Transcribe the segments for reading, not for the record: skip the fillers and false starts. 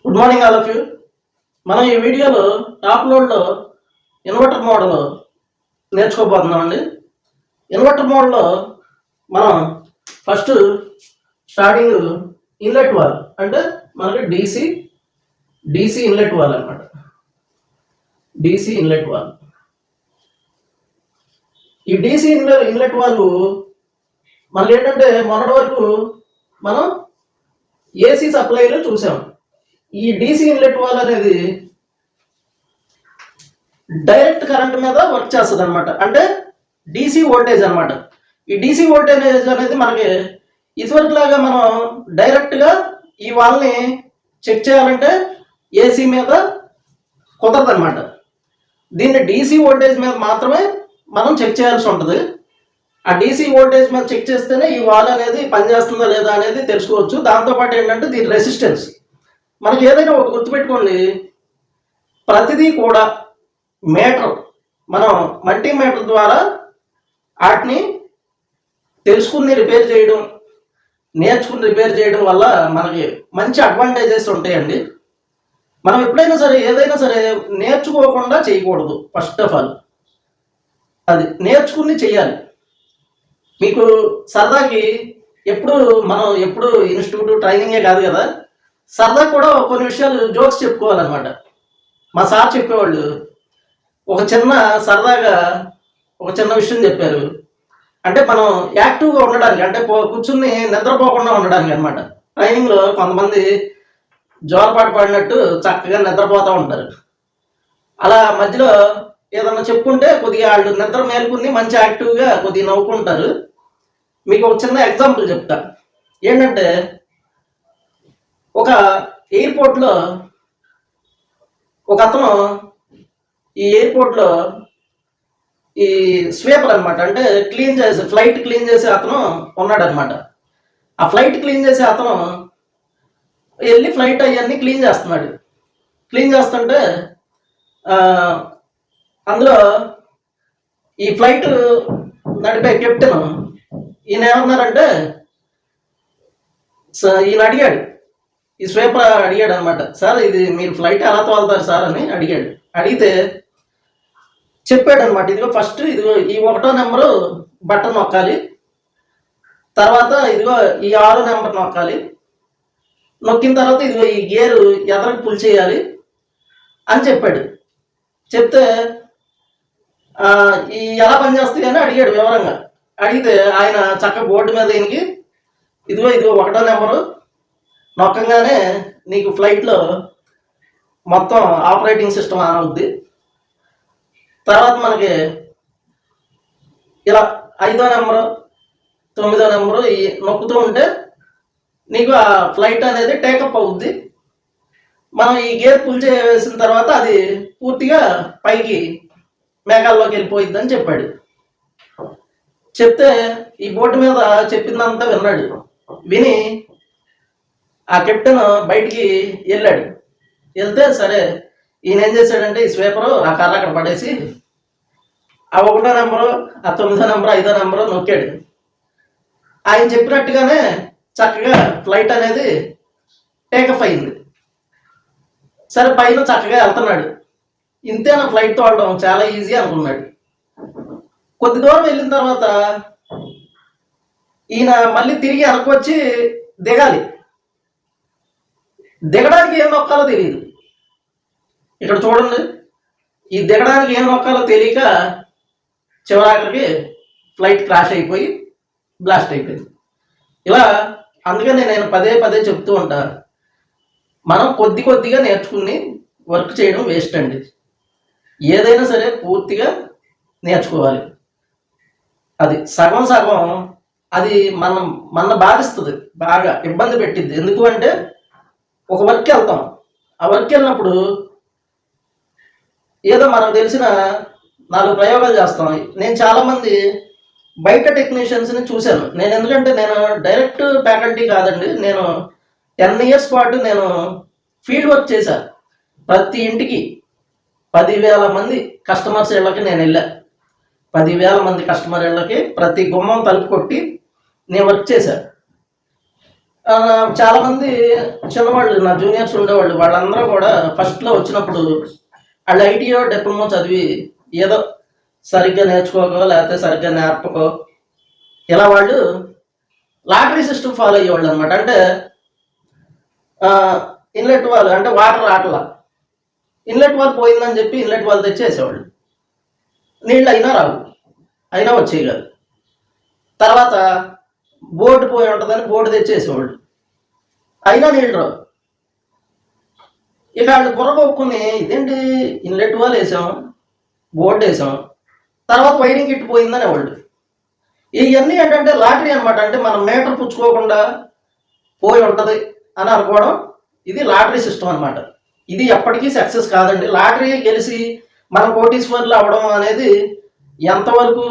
Good morning all of you. మనం ఈ వీడియోలో టాప్ లోడ్లో ఇన్వర్టర్ మోడల్ నేర్చుకోబోతున్నామండి. ఇన్వర్టర్ మోడల్లో మనం ఫస్ట్ స్టార్టింగ్ ఇన్లెట్ వాల్ అంటే మనకి డీసీ ఇన్లెట్ వాల్ అనమాట. DC inlet wall. ఈ డీసీ ఇన్లెట్ వాళ్ళు మనకి ఏంటంటే మొన్నటి వరకు మనం ఏసీ సప్లైలో చూసాం. ఈ డీసీ ఇన్లెట్ వాల్ అనేది డైరెక్ట్ కరెంట్ మీద వర్క్ చేస్తుంది అనమాట. అంటే డీసీ వోల్టేజ్ అనమాట. ఈ డీసీ వోల్టేజ్ అనేది మనకి ఇదివరకులాగా మనం డైరెక్ట్గా ఈ వాల్ని చెక్ చేయాలంటే ఏసీ మీద కుదరదు అనమాట. దీన్ని డీసీ వోల్టేజ్ మీద మాత్రమే మనం చెక్ చేయాల్సి ఉంటుంది. ఆ డీసీ వోల్టేజ్ మీద చెక్ చేస్తేనే ఈ వాల్ అనేది పనిచేస్తుందా లేదా అనేది తెలుసుకోవచ్చు. దాంతోపాటు ఏంటంటే దీని రెసిస్టెన్స్ మనకి ఏదైనా ఒక గుర్తుపెట్టుకోండి, ప్రతిదీ కూడా మనం మల్టీమీటర్ ద్వారా వాటిని తెలుసుకుని రిపేర్ చేయడం, నేర్చుకుని రిపేర్ చేయడం వల్ల మనకి మంచి అడ్వాంటేజెస్ ఉంటాయండి. మనం ఎప్పుడైనా సరే ఏదైనా సరే నేర్చుకోకుండా చేయకూడదు. ఫస్ట్ ఆఫ్ ఆల్ అది నేర్చుకుని చేయాలి. మీకు సరదాకి ఎప్పుడు ఇన్స్టిట్యూట్ ట్రైనింగే కాదు కదా, సరదా కూడా కొన్ని విషయాలు జోక్స్ చెప్పుకోవాలన్నమాట. మా సార్ చెప్పేవాళ్ళు సరదాగా ఒక చిన్న విషయం చెప్పారు. అంటే మనం యాక్టివ్గా ఉండడానికి, అంటే కూర్చుని నిద్రపోకుండా ఉండడానికి అనమాట. ట్రైనింగ్లో కొంతమంది జోలపాటు పడినట్టు చక్కగా నిద్రపోతూ ఉంటారు. అలా మధ్యలో ఏదన్నా చెప్పుకుంటే కొద్దిగా వాళ్ళు నిద్ర మేలుకుని మంచి యాక్టివ్గా కొద్దిగా నవ్వుకుంటారు. మీకు ఒక చిన్న ఎగ్జాంపుల్ చెప్తా. ఏంటంటే ఒక ఎయిర్పోర్ట్లో ఒక అతను ఈ ఎయిర్పోర్ట్లో ఈ స్వీపర్ అనమాట, అంటే ఫ్లైట్ క్లీన్ చేసే అతను ఉన్నాడు అనమాట. ఆ ఫ్లైట్ క్లీన్ చేసే అతను వెళ్ళి ఫ్లైట్ అవన్నీ క్లీన్ చేస్తున్నాడు. క్లీన్ చేస్తుంటే అందులో ఈ ఫ్లైట్ నడిపే కెప్టెన్ ఈయన ఏమన్నారంటే, ఈయన అడిగాడు, ఈ స్వీపర్ అడిగాడు అనమాట, సార్ ఇది మీరు ఫ్లైట్ ఎలా తోలుతారు సార్ అని అడిగాడు. అడిగితే చెప్పాడు అనమాట, ఇదిగో ఫస్ట్ ఇదిగో ఈ 1వ నెంబరు బటన్ నొక్కాలి, తర్వాత ఇదిగో ఈ 6వ నెంబర్ నొక్కాలి, నొక్కిన తర్వాత ఇదిగో ఈ గేరు ఎదరకు పుల్ చేయాలి అని చెప్పాడు. చెప్తే ఈ ఎలా పనిచేస్తాయి అని అడిగాడు వివరంగా. అడిగితే ఆయన చక్కగా బోర్డు మీద ఈయనకి ఇదిగో 1వ నెంబరు నొక్కగానే నీకు ఫ్లైట్లో మొత్తం ఆపరేటింగ్ సిస్టమ్ ఆన్ అవుద్ది. తర్వాత మనకి ఇలా 5వ నెంబరు 9వ నెంబరు ఈ నొక్కుతూ ఉంటే నీకు ఆ ఫ్లైట్ అనేది టేకప్ అవుద్ది. మనం ఈ గేర్ పుల్ చేసిన తర్వాత అది పూర్తిగా పైకి మేఘాల్లోకి వెళ్ళిపోయిద్ది అని చెప్పాడు. చెప్తే ఈ బోర్డు మీద చెప్పిందంతా విన్నాడు. విని ఆ కెప్టెన్ బయటికి వెళ్ళాడు. వెళ్తే సరే ఈయన ఏం చేశాడంటే ఈ స్వీపరు ఆ కర్ర అక్కడ పడేసి ఆ 1వ నెంబరు ఆ 9వ నెంబరు 5వ నెంబరు నొక్కాడు. ఆయన చెప్పినట్టుగానే చక్కగా ఫ్లైట్ అనేది టేకఫ్ అయింది. సరే పైన చక్కగా వెళ్తున్నాడు. ఇంతేనా ఫ్లైట్ తోలడం చాలా ఈజీ అనుకున్నాడు. కొద్ది దూరం వెళ్ళిన తర్వాత ఈయన మళ్ళీ తిరిగి వెనక్కి వచ్చి దిగాలి. దిగడానికి ఏం నొక్కాలో తెలియదు. ఇక్కడ చూడండి, ఈ దిగడానికి ఏం నొక్కాలో తెలియక చివరాఖరికి ఫ్లైట్ క్రాష్ అయిపోయి బ్లాస్ట్ అయిపోయింది. ఇలా అందుకని నేను పదే చెప్తూ ఉంటా, మనం కొద్దిగా నేర్చుకుని వర్క్ చేయడం వేస్ట్ అండి. ఏదైనా సరే పూర్తిగా నేర్చుకోవాలి. అది సగం అది మన బాధిస్తుంది, బాగా ఇబ్బంది పెట్టిద్ది. ఎందుకు అంటే ఒక వర్క్ వెళ్తాం, ఆ వర్క్ వెళ్ళినప్పుడు ఏదో మనకు తెలిసిన 4 ప్రయోగాలు చేస్తాం. నేను చాలామంది బయట టెక్నీషియన్స్ని చూశాను. ఎందుకంటే నేను డైరెక్ట్ ఫ్యాకల్టీ కాదండి, నేను 10 ఇయర్స్ పాటు నేను ఫీల్డ్ వర్క్ చేశాను. ప్రతి ఇంటికి 10,000 మంది కస్టమర్స్ ఇళ్ళకి నేను వెళ్ళా. 10,000 మంది కస్టమర్ ఇళ్ళకి ప్రతి గుమ్మం తలుపు కొట్టి నేను వర్క్ చేశాను. చాలా మంది చిన్నవాళ్ళు నా జూనియర్స్ ఉండేవాళ్ళు, వాళ్ళందరూ కూడా ఫస్ట్లో వచ్చినప్పుడు వాళ్ళు ఐటీఓ డిప్లొమా చదివి ఏదో సరిగ్గా నేర్చుకోకో లేకపోతే సరిగ్గా నేర్పకో ఇలా వాళ్ళు లాటరీ సిస్టమ్ ఫాలో అయ్యేవాళ్ళు అనమాట. అంటే ఇన్లెట్ వాళ్ళు అంటే వాటర్ రావట్లా, ఇన్లెట్ వాళ్ళు పోయిందని చెప్పి ఇన్లెట్ వాళ్ళు తెచ్చేసేవాళ్ళు. నీళ్ళు అయినా రావు, అయినా వచ్చేవి కాదు. తర్వాత బోర్డు పోయి ఉంటుందని బోర్డు తెచ్చేసేవాళ్ళు, అయినా నీళ్ళు రావు. ఇక వాళ్ళు బుర్రగొక్కుని ఇదేంటి ఇన్లెట్ వాళ్ళు వేసాం, బోర్డు వేసాం, తర్వాత వైరింగ్ కిట్ పోయిందని వాళ్ళు. ఇవన్నీ ఏంటంటే లాటరీ అనమాట. అంటే మనం మీటర్ పుచ్చుకోకుండా పోయి ఉంటుంది అని అనుకోవడం, ఇది లాటరీ సిస్టమ్ అనమాట. ఇది ఎప్పటికీ సక్సెస్ కాదండి. లాటరీ గెలిచి మనం కోటీశ్వర్లు అవడం అనేది ఎంతవరకు,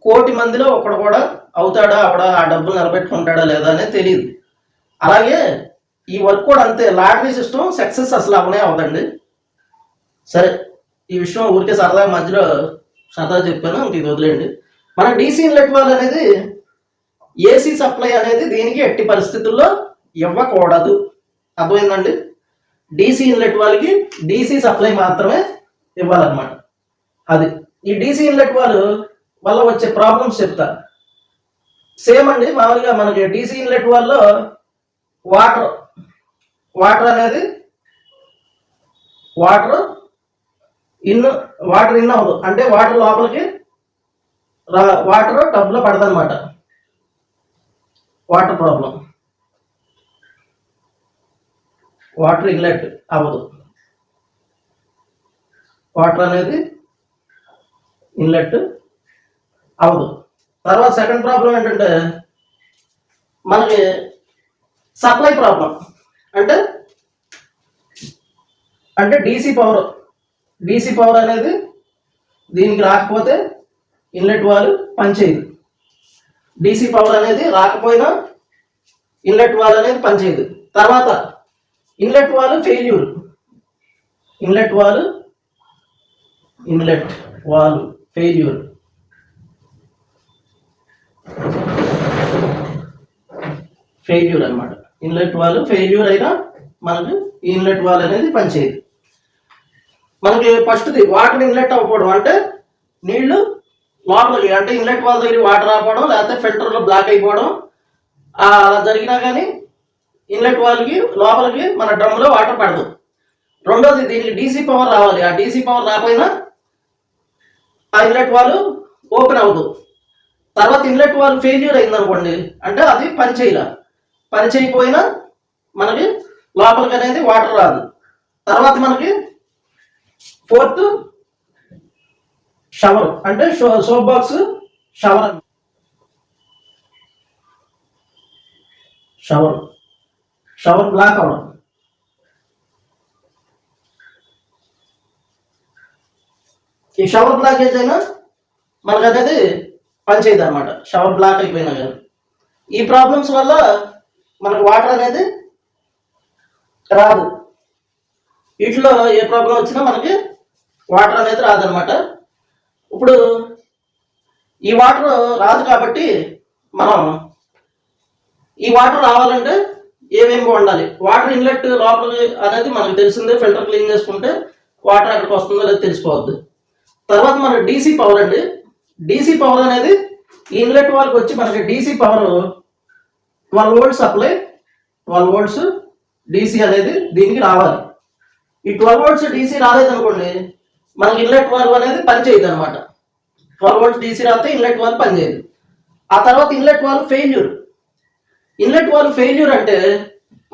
కోటి మందిలో ఒకడు కూడా అవుతాడా అవడా, ఆ డబ్బులు నిలబెట్టుకుంటాడా లేదా అనేది తెలియదు. అలాగే ఈ వర్క్ కూడా అంతే, లాటరీ సిస్టమ్ సక్సెస్ అసలు అవనే అవదండి. సరే, ఈ విషయం ఊరికే సరదా మధ్యలో సరదా చెప్పాను, ఇంక ఇది వదిలేండి. మన డీసీ ఇన్లెట్ వాల్ అనేది ఏసీ సప్లై అనేది దీనికి ఎట్టి పరిస్థితుల్లో ఇవ్వకూడదు. అర్థమైందండి? డీసీ ఇన్లెట్ వాళ్ళకి డీసీ సప్లై మాత్రమే ఇవ్వాలన్నమాట. అది ఈ డీసీ ఇన్లెట్ వాల్ వల్ల వచ్చే ప్రాబ్లమ్స్ చెప్తా. సేమ్ అండి, మామూలుగా మనకి డీసీ ఇన్లెట్ వాళ్ళలో వాటర్ అనేది వాటర్ ఇన్ అవ్వదు. అంటే వాటర్ లోపలికి వాటర్ టబ్లో పడదనమాట. వాటర్ ప్రాబ్లం, వాటర్ ఇన్లెట్ అవ్వదు, వాటర్ అనేది ఇన్లెట్ అవ్వదు. తర్వాత సెకండ్ ప్రాబ్లం ఏంటంటే మనకి సప్లై ప్రాబ్లం. అంటే డీసీ పవర్ అనేది దీనికి రాకపోతే ఇన్లెట్ వాల్ పనిచేయదు. డీసీ పవర్ అనేది రాకపోయినా ఇన్లెట్ వాల్ అనేది పనిచేయదు. తర్వాత inlet valve failure, inlet valve failure అనమాట. ఇన్లెట్ వాల్ ఫెయిల్యూర్ అయినా మనకు ఈ ఇన్లెట్ వాల్ అనేది పనిచేయదు. మనకి ఫస్ట్ది వాటర్ ఇన్లెట్ అవ్వకపోవడం, అంటే నీళ్లు లోపలికి, అంటే ఇన్లెట్ వాల్ దగ్గర వాటర్ రాకపోవడం, లేకపోతే ఫిల్టర్లో బ్లాక్ అయిపోవడం, అలా జరిగినా కానీ ఇన్లెట్ వాల్కి లోపలికి మన డ్రమ్లో వాటర్ పడదు. రెండోది దీనికి డీసీ పవర్ రావాలి. ఆ డీసీ పవర్ రాకపోయినా ఆ ఇన్లెట్ వాల్ ఓపెన్ అవ్వదు. తర్వాత ఇన్లెట్ వాల్ ఫెయిల్యూర్ అయిందనుకోండి, అంటే అది పని చేయకపోయినా మనకి లోపలికి అనేది వాటర్ రాదు. తర్వాత మనకి ఫోర్త్ షవర్, అంటే సోప్ బాక్స్ షవర్ బ్లాక్ అవడం. ఈ షవర్ బ్లాకేజ్ అయినా మనకు అనేది పనిచేయదు అనమాట. షవర్ బ్లాక్ అయిపోయినా కానీ ఈ ప్రాబ్లమ్స్ వల్ల మనకు వాటర్ అనేది రాదు. వీటిలో ఏ ప్రాబ్లం వచ్చినా మనకి వాటర్ అనేది రాదనమాట. ఇప్పుడు ఈ వాటర్ రాదు కాబట్టి మనం ఈ వాటర్ రావాలంటే ఏమేమి ఉండాలి? వాటర్ ఇన్లెట్ లోపల అనేది మనకు తెలిసిందే, ఫిల్టర్ క్లీన్ చేసుకుంటే వాటర్ అక్కడికి వస్తుందో లేదో తెలిసిపోవద్దు. తర్వాత మన డీసీ పవర్ అండి. డీసీ పవర్ అనేది ఈ ఇన్లెట్ వాళ్ళకి వచ్చి మనకి DC power 12 volts supply, 12 volts DC అనేది దీనికి రావాలి. ఈ 12 volts డీసీ రాలేదనుకోండి మనకి ఇన్లెట్ వాల్వ్ అనేది పనిచేయదు అనమాట. 12 volts డీసీ రాస్తే ఇన్లెట్ వాల్వ్ పనిచేయదు. ఆ తర్వాత ఇన్లెట్ వాల్వ్ ఫెయిల్యూర్ అంటే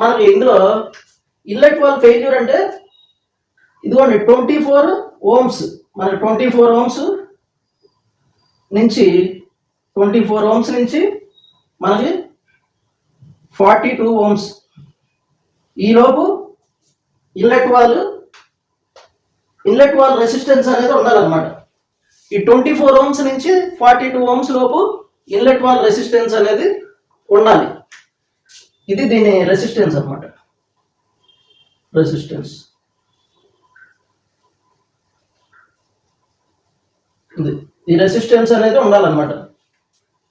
మనకి ఇందులో ఇన్లెట్ వాల్వ్ ఫెయిల్యూర్ అంటే ఇదిగోండి 24 ohms, మనకి 24 ohms నుంచి మనకి 42 ohms ఈలోపు ఇన్లెట్ వాల్ రెసిస్టెన్స్ అనేది ఉండాలన్నమాట. ఈ 24 ohms నుంచి 42 ohms లోపు ఇన్లెట్ వాల్ రెసిస్టెన్స్ అనేది ఉండాలి. ఇది దీని రెసిస్టెన్స్ అన్నమాట. ఈ రెసిస్టెన్స్ అనేది ఉండాలన్నమాట.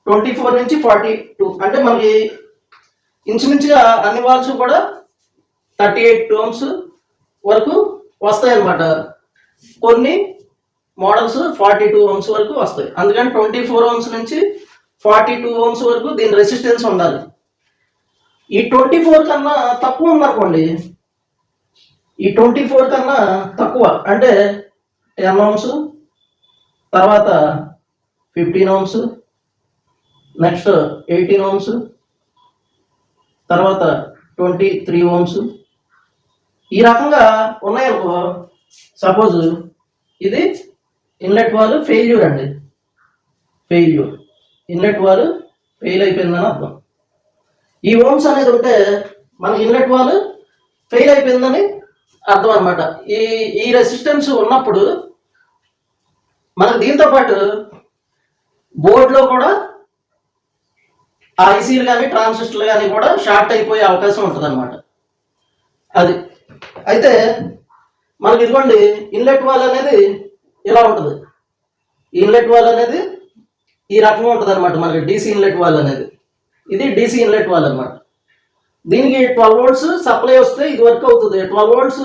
24 నుంచి 42 అంటే మనకి ఇంచుమించుగా అన్ని వాల్స్ కూడా 38 ohms వరకు వస్తాయి అన్నమాట. కొన్ని మోడల్స్ 42 ohms వరకు వస్తాయి. అందుకని 24 ohms నుంచి 42 ohms వరకు దీని రెసిస్టెన్స్ ఉండాలి. ఈ 24 కన్నా తక్కువ ఉందనుకోండి, ఈ 24 కన్నా తక్కువ అంటే 10 ohms, తర్వాత 15 ohms, నెక్స్ట్ 18 ohms, తర్వాత 23 ohms, ఈ రకంగా ఉన్నాయనుకో, సపోజ్ ఇది ఇన్లెట్ వాల్ ఫెయిల్యూర్ అండి, ఫెయిల్యూర్, ఇన్లెట్ వాల్ ఫెయిల్ అయిపోయిందని అర్థం. ఈ ఓమ్స్ అనేది ఉంటే మనకి ఇన్లెట్ వాల్ ఫెయిల్ అయిపోయిందని అర్థం అనమాట. ఈ రెసిస్టెన్స్ ఉన్నప్పుడు మనకు దీంతో పాటు బోర్డులో కూడా ఆ ఐసీలు కానీ ట్రాన్సిస్టర్లు కానీ కూడా షార్ట్ అయిపోయే అవకాశం ఉంటుంది అనమాట. అది అయితే మనకి ఇదిగోండి ఇన్లెట్ వాల్ అనేది ఇలా ఉంటుంది. ఈ ఇన్లెట్ వాల్ అనేది ఈ రకంగా ఉంటుంది అనమాట. మనకి డీసీ ఇన్లెట్ వాల్ అనేది, ఇది డీసీ ఇన్లెట్ వాల్ అనమాట. దీనికి 12 volts సప్లై వస్తే ఇది వర్క్ అవుతుంది. 12 volts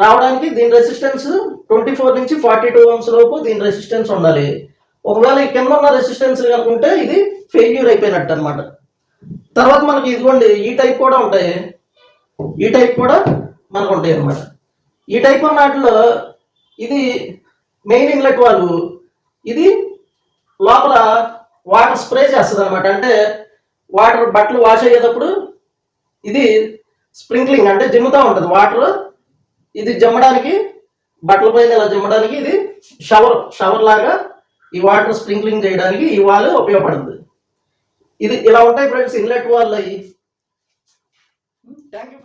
రావడానికి దీని రెసిస్టెన్స్ 24 నుంచి 42 ohms లోపు దీని రెసిస్టెన్స్ ఉండాలి. ఒకవేళ ఈ కింద ఉన్న రెసిస్టెన్స్ కనుకుంటే ఇది ఫెయిల్యూర్ అయిపోయినట్టు అనమాట. తర్వాత మనకి ఇదిగోండి ఈ టైప్ కూడా ఉంటాయి, ఈ టైప్ కూడా మనకు ఉంటాయి అనమాట. ఈ టైప్ ఉన్న వాటిలో ఇది మెయిన్ ఇన్లెట్ వాల్వ్, ఇది లోపల వాటర్ స్ప్రే చేస్తుంది అనమాట. అంటే వాటర్ బట్టలు వాష్ అయ్యేటప్పుడు ఇది స్ప్రింక్లింగ్ అంటే జిమ్ముతూ ఉంటుంది వాటర్. ఇది జమ్మడానికి, బట్టల పైన ఇలా జమ్మడానికి ఇది షవర్ లాగా ఈ వాటర్ స్ప్రింక్లింగ్ చేయడానికి ఈ వాల్ ఉపయోగపడుతుంది. ఇది ఇలా ఉంటాయి ఫ్రెండ్స్ ఇన్లెట్ వాల్ అయ్యి. Thank you.